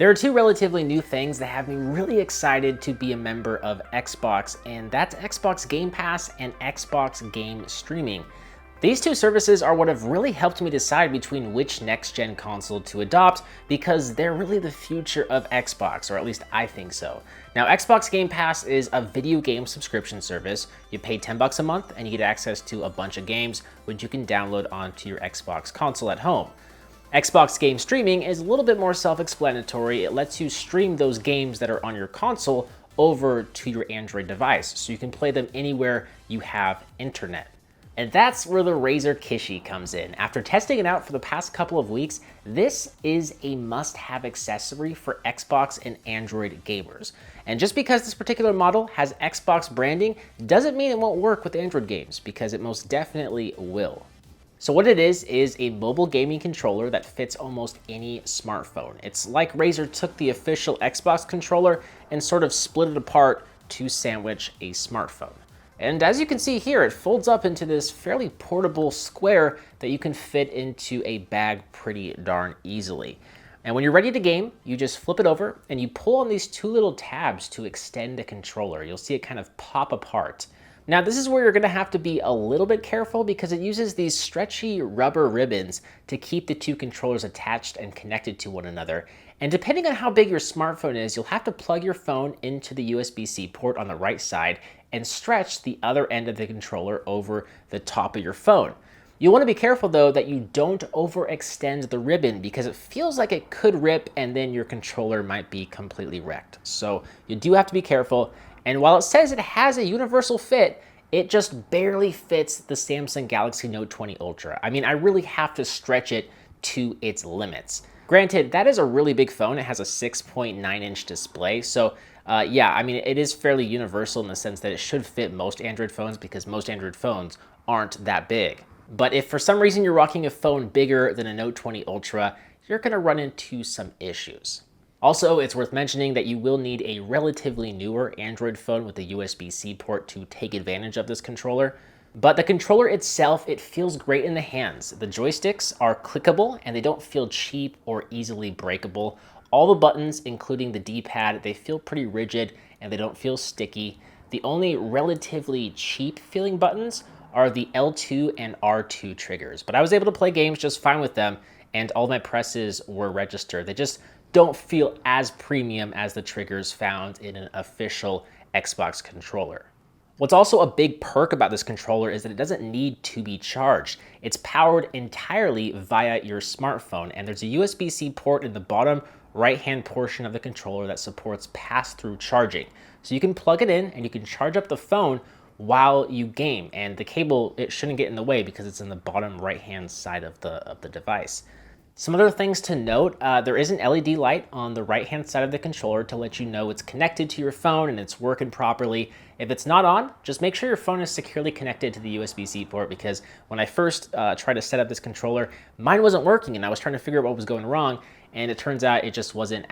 There are two relatively new things that have me really excited to be a member of Xbox, and that's Xbox Game Pass and Xbox Game Streaming. These two services are what have really helped me decide between which next-gen console to adopt because they're really the future of Xbox, or at least I think so. Now, Xbox Game Pass is a video game subscription service. You pay $10 a month and you get access to a bunch of games which you can download onto your Xbox console at home. Xbox Game Streaming is a little bit more self-explanatory. It lets you stream those games that are on your console over to your Android device, so you can play them anywhere you have internet. And that's where the Razer Kishi comes in. After testing it out for the past couple of weeks, this is a must-have accessory for Xbox and Android gamers. And just because this particular model has Xbox branding doesn't mean it won't work with Android games, because it most definitely will. So what it is a mobile gaming controller that fits almost any smartphone. It's like Razer took the official Xbox controller and sort of split it apart to sandwich a smartphone. And as you can see here, it folds up into this fairly portable square that you can fit into a bag pretty darn easily. And when you're ready to game, you just flip it over and you pull on these two little tabs to extend the controller. You'll see it kind of pop apart. Now, this is where you're gonna have to be a little bit careful because it uses these stretchy rubber ribbons to keep the two controllers attached and connected to one another. And depending on how big your smartphone is, you'll have to plug your phone into the USB-C port on the right side and stretch the other end of the controller over the top of your phone. You wanna be careful though that you don't overextend the ribbon because it feels like it could rip and then your controller might be completely wrecked. So you do have to be careful. And while it says it has a universal fit, it just barely fits the Samsung Galaxy Note 20 Ultra. I mean, I really have to stretch it to its limits. Granted, that is a really big phone. It has a 6.9-inch display. So yeah, I mean, it is fairly universal in the sense that it should fit most Android phones because most Android phones aren't that big. But if for some reason you're rocking a phone bigger than a Note 20 Ultra, you're gonna run into some issues. Also, it's worth mentioning that you will need a relatively newer Android phone with a USB-C port to take advantage of this controller. But the controller itself, it feels great in the hands. The joysticks are clickable and they don't feel cheap or easily breakable. All the buttons, including the D-pad, they feel pretty rigid and they don't feel sticky. The only relatively cheap feeling buttons are the L2 and R2 triggers. But I was able to play games just fine with them and all my presses were registered. They just don't feel as premium as the triggers found in an official Xbox controller. What's also a big perk about this controller is that it doesn't need to be charged. It's powered entirely via your smartphone, and there's a USB-C port in the bottom right-hand portion of the controller that supports pass-through charging. So you can plug it in and you can charge up the phone while you game, and the cable, it shouldn't get in the way because it's in the bottom right-hand side of the device. Some other things to note, there is an LED light on the right-hand side of the controller to let you know it's connected to your phone and it's working properly. If it's not on, just make sure your phone is securely connected to the USB-C port because when I first tried to set up this controller, mine wasn't working and I was trying to figure out what was going wrong, and it turns out it just wasn't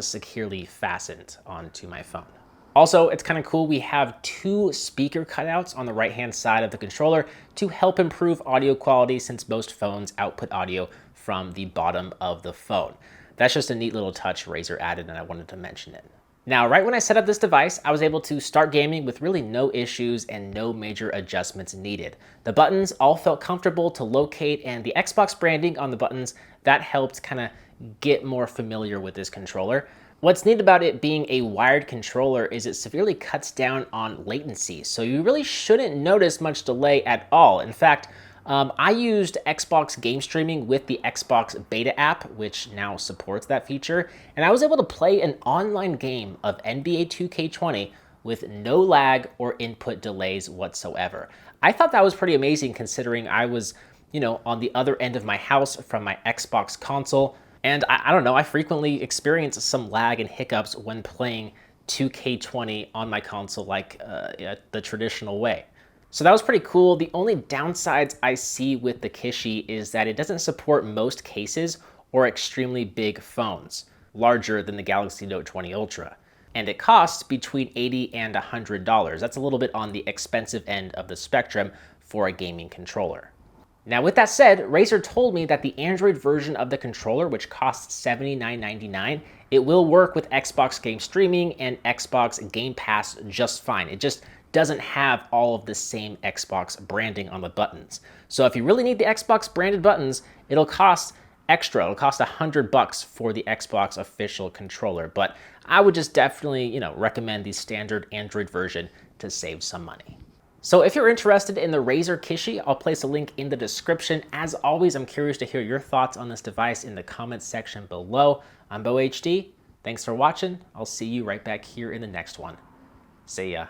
securely fastened onto my phone. Also, it's kind of cool, we have two speaker cutouts on the right-hand side of the controller to help improve audio quality since most phones output audio from the bottom of the phone. That's just a neat little touch Razer added and I wanted to mention it. Now, right when I set up this device, I was able to start gaming with really no issues and no major adjustments needed. The buttons all felt comfortable to locate, and the Xbox branding on the buttons, that helped kind of get more familiar with this controller. What's neat about it being a wired controller is it severely cuts down on latency, so you really shouldn't notice much delay at all. In fact, I used Xbox Game Streaming with the Xbox Beta app, which now supports that feature, and I was able to play an online game of NBA 2K20 with no lag or input delays whatsoever. I thought that was pretty amazing considering I was, on the other end of my house from my Xbox console. And I don't know, I frequently experience some lag and hiccups when playing 2K20 on my console like the traditional way. So that was pretty cool. The only downsides I see with the Kishi is that it doesn't support most cases or extremely big phones, larger than the Galaxy Note 20 Ultra. And it costs between $80 and $100. That's a little bit on the expensive end of the spectrum for a gaming controller. Now, with that said, Razer told me that the Android version of the controller, which costs $79.99, it will work with Xbox game streaming and Xbox Game Pass just fine. It just doesn't have all of the same Xbox branding on the buttons. So if you really need the Xbox branded buttons, it'll cost extra. It'll cost $100 for the Xbox official controller. But I would just definitely, recommend the standard Android version to save some money. So if you're interested in the Razer Kishi, I'll place a link in the description. As always, I'm curious to hear your thoughts on this device in the comments section below. I'm BoHD. Thanks for watching. I'll see you right back here in the next one. See ya.